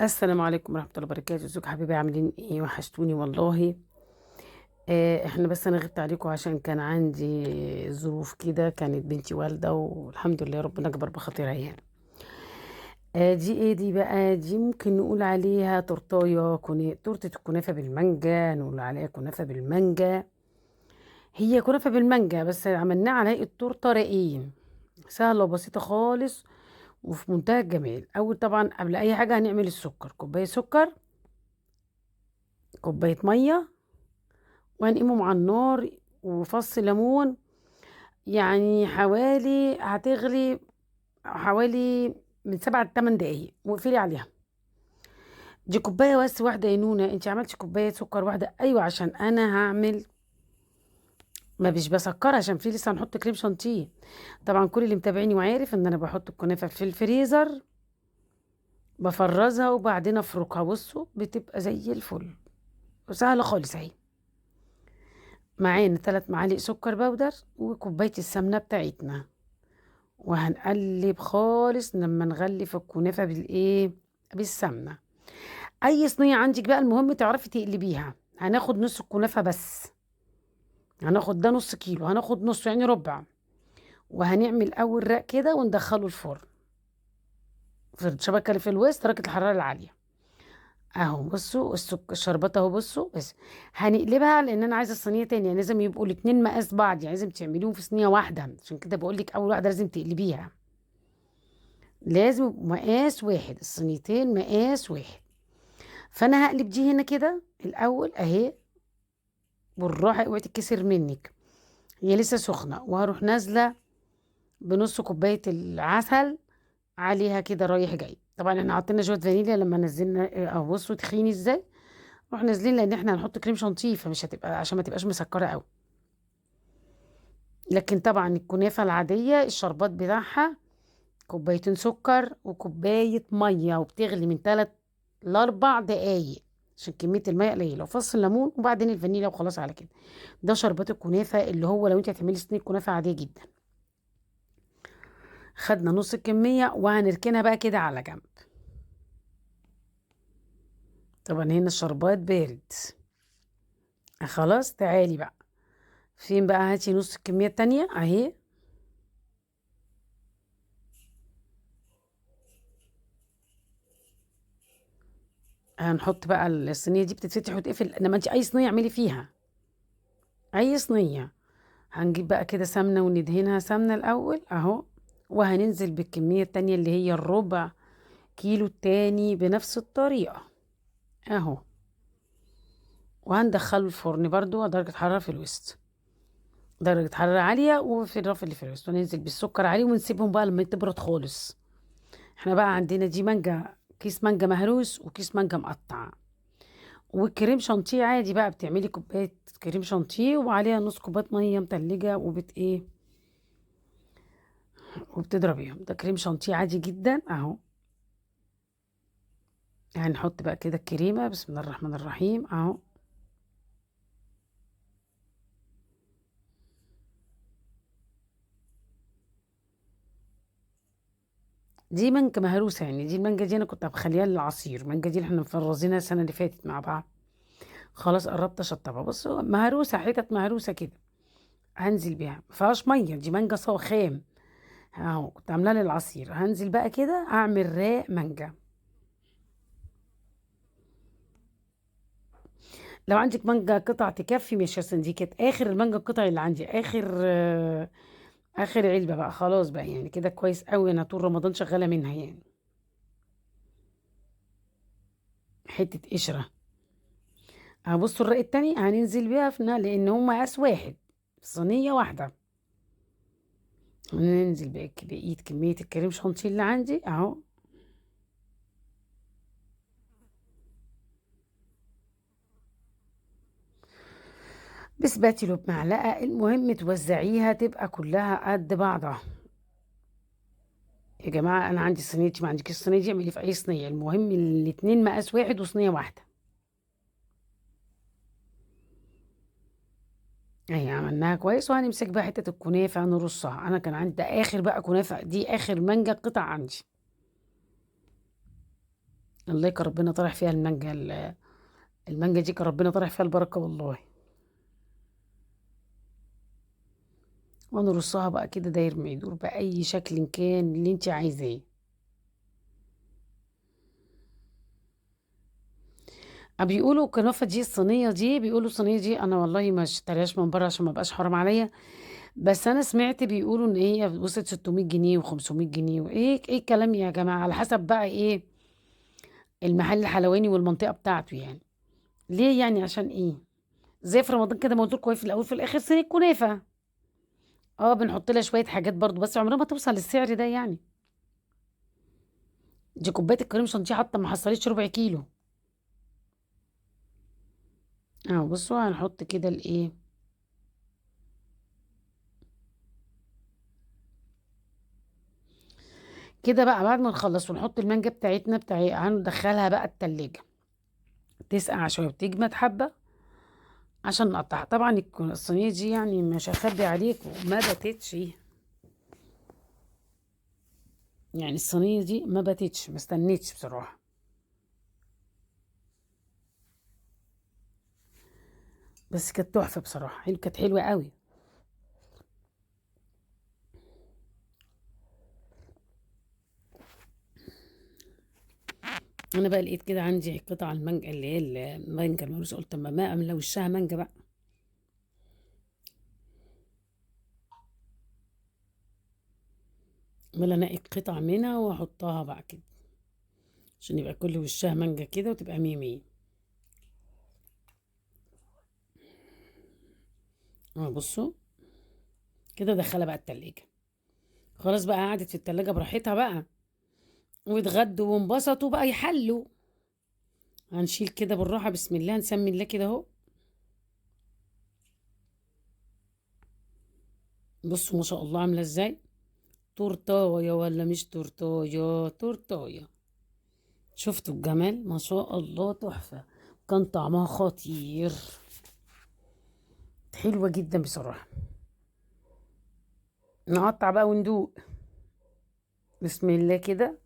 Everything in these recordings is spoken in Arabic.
السلام عليكم ورحمة الله وبركاته، ازيكم حبايبي عاملين ايه؟ وحشتوني والله. احنا بس انا غبت عليكم عشان كان عندي ظروف كده، كانت بنتي والدة والحمد لله ربنا جبر بخاطرها يعني. دي ايه دي بقى؟ دي ممكن نقول عليها تورتايه تورتة الكنافة بالمانجا، نقول عليها كنافة بالمانجا. هي كنافة بالمانجا بس عملناها على هيئة تورتة رقيق، سهلة وبسيطة خالص وفي منتهى الجمال. اول طبعا قبل اي حاجة هنعمل السكر، كوباية سكر، كوباية مية، وهنقيمهم على النار، وفص ليمون. يعني حوالي هتغلي حوالي من 7 ل8 دقايق واقفلي عليها. دي كوباية بس واحدة يا نونة، انت عملتي كوباية سكر واحدة؟ ايوه، عشان انا هعمل، ما مش بسكر عشان في لسه هنحط كريم شانتيه. طبعا كل اللي متابعني وعارف ان انا بحط الكنافة في الفريزر، بفرزها وبعدين افركها. بصوا بتبقى زي الفل وسهلة خالص اهي. معانا 3 معالق سكر بودر وكوباية السمنة بتاعتنا، وهنقلب خالص لما نغلف الكنافة بالايه، بالسمنة. اي صينية عندك بقى المهم تعرفي تقلبيها. هناخد نص الكنافة بس، هناخد ده نص كيلو، هناخد نص يعني ربع، وهنعمل اول رق كده وندخله الفرن في الشبكة اللي في الوسط درجة الحرارة العالية. اهو بصوا الشربات اهو، بصوا بس. هنقلبها لان انا عايزه الصينيه تاني، يعني لازم يبقوا الاتنين مقاس بعض، يعني لازم تعمليهم في صينيه واحده. عشان كده بقول لك اول واحده لازم تقلبيها، لازم يبقوا مقاس واحد، الصينيتين مقاس واحد. فانا هقلب دي هنا كده الاول اهي، بالراحه اوعي تتكسر منك، هي لسه سخنه. وهروح نازله بنص كوبايه العسل عليها كده رايح جاي. طبعا احنا حطينا شويه فانيليا لما نزلنا، اهو بصوا تخين ازاي. نروح نازلين لان احنا هنحط كريم شانتيه، فمش هتبقى عشان ما تبقاش مسكره قوي. لكن طبعا الكنافه العاديه الشربات بتاعها كوبايتين سكر وكوبايه ميه، وبتغلي من 3 ل4 دقايق عشان كميه الميه قليله، وفص الليمون وبعدين الفانيليا وخلاص على كده. ده شربات الكنافه اللي هو لو انت هتعملي صينيه كنافه عاديه جدا. خدنا نص الكميه وهنركنها بقى كده على جنب. طبعا هنا الشربات بارد. خلاص تعالي بقى، فين بقى؟ هاتي نص الكميه التانية اهي. هنحط بقى الصينيه دي بتتفتح وتقفل، انما انت اي صينيه اعملي فيها، اي صينيه. هنجيب بقى كده سمنه وندهنها سمنه الاول اهو، وهننزل بالكميه التانية اللي هي الربع كيلو التاني بنفس الطريقه اهو. وهندخله الفرن برضو على درجه حراره في الوسط، درجه حراره عاليه، وفي الرف اللي في الوسط، وننزل بالسكر عليه ونسيبهم بقى لما تبرد خالص. احنا بقى عندنا دي مانجا، كيس مانجا مهروس وكيس مانجا مقطع، والكريم شانتيه عادي بقى، بتعملي كوبايه كريم شانتيه وعليها نص كوبايه ميه متلجه وبت ايه، وبتضربيهم. ده كريم شانتيه عادي جدا اهو. هنحط بقى كده الكريمه، بسم الله الرحمن الرحيم اهو. دي مانجا مهروسه، يعني دي المانجا دي انا كنت مخليها للعصير، المانجا دي اللي احنا مفرزينها السنه اللي فاتت مع بعض. خلاص قربت اشطبها، بصوا مهروسه حتت مهروسه كده. هنزل بيها مفيهاش ميه، دي مانجا صو خام اهو، كنت عاملاها للعصير. هنزل بقى كده اعمل راق مانجا. لو عندك مانجا قطع تكفي مش، عشان دي كانت اخر المانجا القطع اللي عندي، اخر علبه بقى خلاص بقى، يعني كده كويس قوي، انا طول رمضان شغاله منها يعني. حته قشره. هبصوا الرق التاني هننزل بيها في لان هم مقاس واحد، صينيه واحده. ننزل بقية كميه الكريم شانتيه اللي عندي اهو. بسباتيلو بمعلقه، المهم توزعيها تبقى كلها قد بعضها. يا جماعه انا عندي صينيتي، ما عندكيش الصينيه دي اعملي في اي صينيه، المهم الاتنين مقاس واحد وصينيه واحده. اهي عملناها كويس، وهنمسك بقى حتة الكنافة نرصها. انا كان عندي ده اخر بقى كنافة، دي اخر مانجا قطع عندي الله كان ربنا طرح فيها المانجا المانجا دي كان ربنا طرح فيها البركة والله. ونرصها بقى كده داير ما يدور بأي شكل كان اللي انت عايزاه. بيقولوا الكنافة دي الصينية دي، بيقولوا الصينية دي أنا والله ما اشتريهاش من بره عشان ما بقاش حرام عليا، بس أنا سمعت بيقولوا إن هي وصلت 600 جنيه و500 جنيه، وإيه الكلام يا جماعة، على حسب بقى إيه المحل الحلواني والمنطقة بتاعته يعني. ليه يعني عشان إيه؟ زي في رمضان كده ما قلت لكم في الأول في الآخر صينية كنافة. بنحط لها شوية حاجات برضو بس عمرها ما توصل للسعر ده يعني. دي كوباية الكريم شانتيه حتى ما حصلتش ربع كيلو. بصوا هنحط كده الإيه، كده بقى بعد ما نخلص ونحط المانجا بتاعتنا هندخلها بقى التلاجة تسقع شوية وتجمد حبة عشان نقطعها. طبعا الصينية دي يعني مش هخبي عليكم ما باتتش، يعني الصينية دي ما باتتش، ما استنيتش بصراحة. بس كانت تحفة بصراحة، كانت حلوة قوي. انا بقى لقيت كده عندي قطع المانجا اللي هي المانجا المهروسة، قلت اما ما املى وشها مانجا بقى. امال انقي قطع منها واحطها بقى كده عشان يبقى كل وشها مانجا كده وتبقى مية مية. بصوا كده دخلها بقى التلاجة. خلاص بقى قعدت في التلاجة براحتها بقى، واتغدوا وانبسطوا بقى يحلوا. هنشيل كده بالراحة بسم الله، نسمي الله كده اهو. بصوا ما شاء الله عاملة ازاي، تورتاية ولا مش تورتاية، تورتاية. شفتوا الجمال ما شاء الله، تحفة. كان طعمها خطير، حلوة جدا بصراحة. نقطع بقى وندوق بسم الله كده.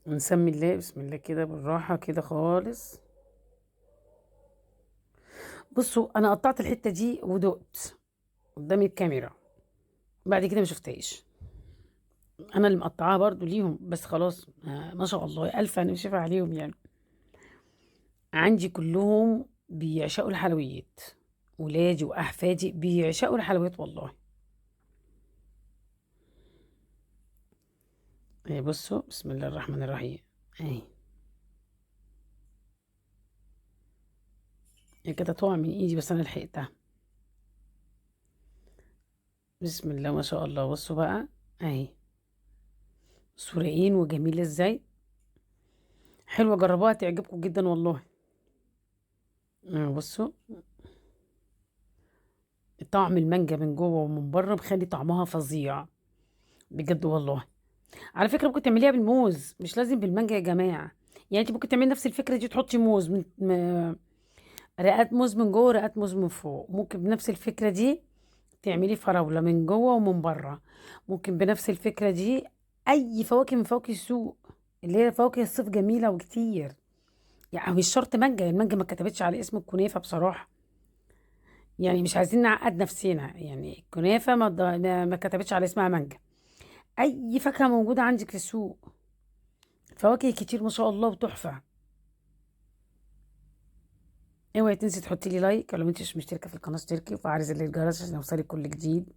نسمي الله بسم الله كده بالراحة كده خالص. بصوا انا قطعت الحتة دي ودقت قدام الكاميرا، بعد كده ما شفتهاش. انا اللي مقطعاها برضو ليهم بس خلاص، ما شاء الله الف انا شايفه عليهم يعني. عندي كلهم بيعشقوا الحلويات، ولادي واحفادي بيعشقوا الحلويات والله. بصوا بسم الله الرحمن الرحيم اهي. هي كده تقع من ايدي بس انا لحقتها. بسم الله ما شاء الله. بصوا بقى اهي، سوريين وجميله ازاي، حلوه جربوها تعجبكم جدا والله. بصوا طعم المانجا من جوه ومن بره مخلي طعمها فظيع بجد والله. على فكره ممكن تعمليها بالموز، مش لازم بالمانجا يا جماعه. يعني انت ممكن تعملي نفس الفكره دي، تحطي موز رقات موز من جوه ورقات موز من فوق. ممكن بنفس الفكره دي تعملي فراوله من جوه ومن بره. ممكن بنفس الفكره دي اي فواكه من فواكه السوق اللي هي فواكه الصيف جميله وكتير. يعني مش شرط مانجا، المانجا ما كتبتش على اسم الكنافه بصراحه. يعني مش عايزين نعقد نفسنا، يعني الكنافه ما كتبتش على اسمها مانجا. اي فاكهه موجوده عندك في السوق، فواكه كتير ما شاء الله وتحفه. اوعي تنسي تحطي لي لايك، ولو انت مش مشتركه في القناه اشتركي وفعلي زر الجرس عشان يوصلك كل جديد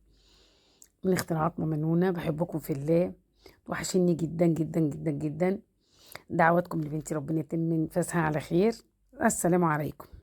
من اختراعات ممنونه. بحبكم في الله، وحشني جدا جدا جدا جدا. دعواتكم لبنتي ربنا يتم نفسها على خير. السلام عليكم.